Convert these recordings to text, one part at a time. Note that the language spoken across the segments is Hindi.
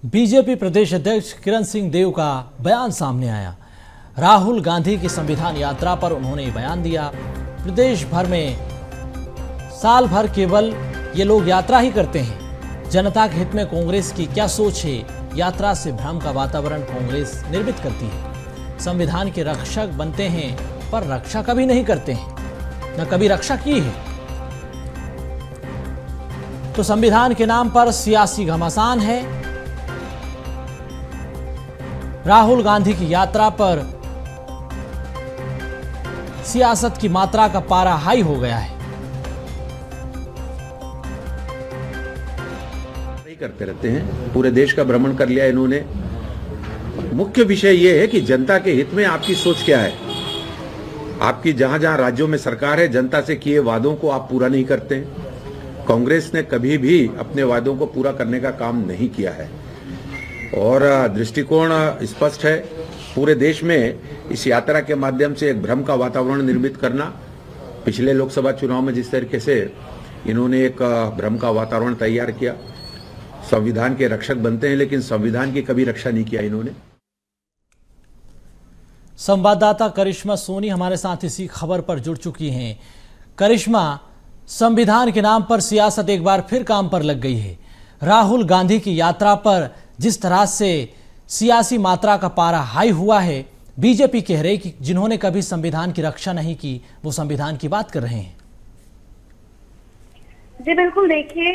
बीजेपी प्रदेश अध्यक्ष किरण सिंह देव का बयान सामने आया। राहुल गांधी की संविधान यात्रा पर उन्होंने बयान दिया। प्रदेश भर में साल भर केवल ये लोग यात्रा ही करते हैं। जनता के हित में कांग्रेस की क्या सोच है? यात्रा से भ्रम का वातावरण कांग्रेस निर्मित करती है। संविधान के रक्षक बनते हैं पर रक्षा कभी नहीं करते हैं, न कभी रक्षा की है। तो संविधान के नाम पर सियासी घमासान है। राहुल गांधी की यात्रा पर सियासत की मात्रा का पारा हाई हो गया है। करते रहते हैं, पूरे देश का भ्रमण कर लिया इन्होंने। मुख्य विषय यह है कि जनता के हित में आपकी सोच क्या है। आपकी जहां जहां राज्यों में सरकार है, जनता से किए वादों को आप पूरा नहीं करते हैं। कांग्रेस ने कभी भी अपने वादों को पूरा करने का काम नहीं किया है और दृष्टिकोण स्पष्ट है। पूरे देश में इस यात्रा के माध्यम से एक भ्रम का वातावरण निर्मित करना। पिछले लोकसभा चुनाव में जिस तरीके से इन्होंने एक भ्रम का वातावरण तैयार किया, संविधान के रक्षक बनते हैं लेकिन संविधान की कभी रक्षा नहीं किया इन्होंने। संवाददाता करिश्मा सोनी हमारे साथ इसी खबर पर जुड़ चुकी हैं। करिश्मा, संविधान के नाम पर सियासत एक बार फिर काम पर लग गई है। राहुल गांधी की यात्रा पर जिस तरह से सियासी मात्रा का पारा हाई हुआ है, बीजेपी कह रही कि जिन्होंने कभी संविधान की रक्षा नहीं की वो संविधान की बात कर रहे हैं। जी बिल्कुल, देखिए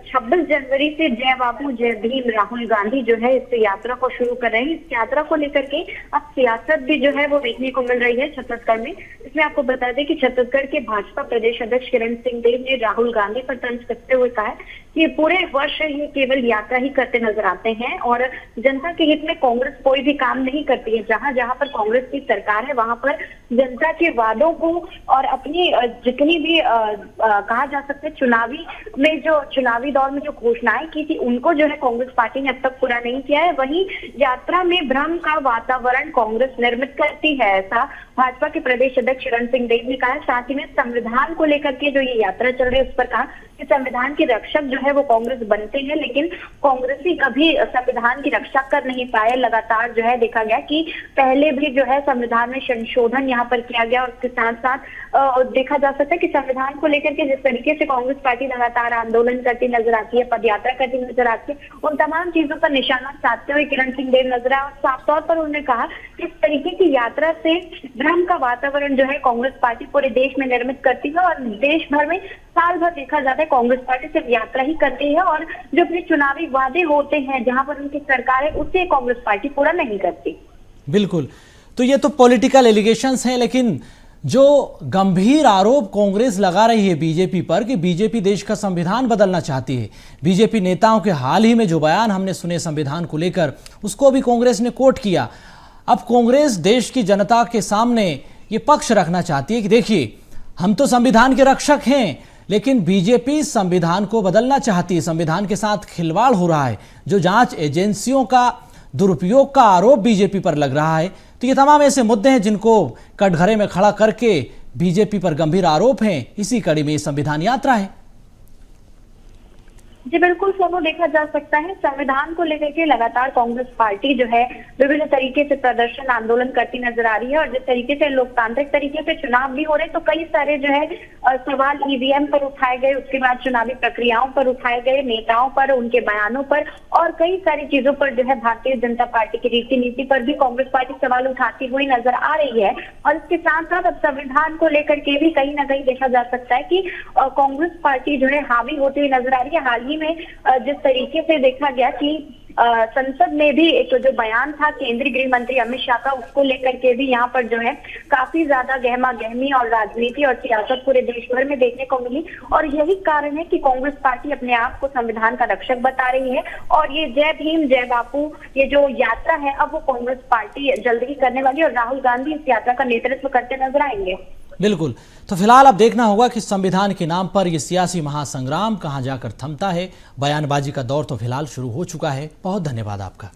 26 जनवरी से जय बापू जय भीम राहुल गांधी जो है इस यात्रा को शुरू कर रहे हैं। इस यात्रा को लेकर के अब सियासत भी जो है वो देखने को मिल रही है छत्तीसगढ़ में। इसमें आपको बता दें कि छत्तीसगढ़ के भाजपा प्रदेश अध्यक्ष किरण सिंह देव ने राहुल गांधी पर तंज कसते हुए कहा है कि पूरे वर्ष ये केवल यात्रा ही करते नजर आते हैं और जनता के हित में कांग्रेस कोई भी काम नहीं करती है। जहां जहां पर कांग्रेस की सरकार है वहां पर जनता के वादों को और अपनी जितनी भी कहा जा सकता है चुनावी दौर में जो घोषणाएं की थी उनको जो है कांग्रेस पार्टी ने अब तक पूरा नहीं किया है। वहीं यात्रा में भ्रम का वातावरण कांग्रेस निर्मित करती है, ऐसा भाजपा के प्रदेश अध्यक्ष किरण सिंह देव ने कहा है। साथ ही में संविधान को लेकर के जो ये यात्रा चल रही है उस पर कहा कि संविधान के रक्षक जो है वो कांग्रेस बनते हैं लेकिन कांग्रेसी कभी संविधान की रक्षा कर नहीं पाए। लगातार जो है देखा गया कि पहले भी जो है संविधान में संशोधन यहाँ पर किया गया और उसके साथ साथ देखा जा सकता है कि संविधान को लेकर के जिस तरीके से कांग्रेस पार्टी लगातार आंदोलन करती नजर आती है, पदयात्रा करती नजर आती है, उन तमाम चीजों पर निशाना साधते हुए किरण सिंह देव नजर आए और साफ तौर पर उन्होंने कहा कि इस तरीके की यात्रा से भ्रम का वातावरण जो है कांग्रेस पार्टी पूरे देश में निर्मित करती है और देश भर में साल भर देखा जाता है कांग्रेस पार्टी सिर्फ यात्रा ही करती है और जो अपने चुनावी वादे होते हैं जहां पर उनकी सरकार है उसे कांग्रेस पार्टी पूरा नहीं करती। बिल्कुल, तो ये तो पॉलिटिकल एलिगेशंस हैं, लेकिन जो गंभीर आरोप कांग्रेस लगा रही है बीजेपी पर कि बीजेपी देश का संविधान बदलना चाहती है। बीजेपी नेताओं के हाल ही में जो बयान हमने सुने संविधान को लेकर, उसको भी कांग्रेस ने कोट किया। अब कांग्रेस देश की जनता के सामने ये पक्ष रखना चाहती है कि देखिए हम तो संविधान के रक्षक हैं, लेकिन बीजेपी संविधान को बदलना चाहती है। संविधान के साथ खिलवाड़ हो रहा है। जो जांच एजेंसियों का दुरुपयोग का आरोप बीजेपी पर लग रहा है, तो ये तमाम ऐसे मुद्दे हैं जिनको कटघरे में खड़ा करके बीजेपी पर गंभीर आरोप हैं। इसी कड़ी में संविधान यात्रा है। जी बिल्कुल सोनू, देखा जा सकता है संविधान को लेकर के लगातार कांग्रेस पार्टी जो है विभिन्न तरीके से प्रदर्शन आंदोलन करती नजर आ रही है और जिस तरीके से लोकतांत्रिक तरीके से चुनाव भी हो रहे तो कई सारे जो है सवाल ईवीएम पर उठाए गए, उसके बाद चुनावी प्रक्रियाओं पर उठाए गए, नेताओं पर, उनके बयानों पर और कई सारी चीजों पर जो है भारतीय जनता पार्टी की रीति नीति पर भी कांग्रेस पार्टी सवाल उठाती हुई नजर आ रही है। और इसके साथ साथ अब संविधान को लेकर के भी कहीं ना कहीं देखा जा सकता है कि कांग्रेस पार्टी जो है हावी होती हुई नजर आ रही है। हाल ही में जिस तरीके से देखा गया कि संसद में भी एक जो बयान था केंद्रीय गृह मंत्री अमित शाह का, उसको लेकर के भी यहाँ पर जो है काफी ज्यादा गहमा गहमी और राजनीति और सियासत पूरे देश भर में देखने को मिली और यही कारण है कि कांग्रेस पार्टी अपने आप को संविधान का रक्षक बता रही है और ये जय भीम जय बापू ये जो यात्रा है अब वो कांग्रेस पार्टी जल्द ही करने वाली है और राहुल गांधी इस यात्रा का नेतृत्व करते नजर आएंगे। बिल्कुल, तो फिलहाल अब देखना होगा कि संविधान के नाम पर यह सियासी महासंग्राम कहां जाकर थमता है। बयानबाजी का दौर तो फिलहाल शुरू हो चुका है। बहुत धन्यवाद आपका।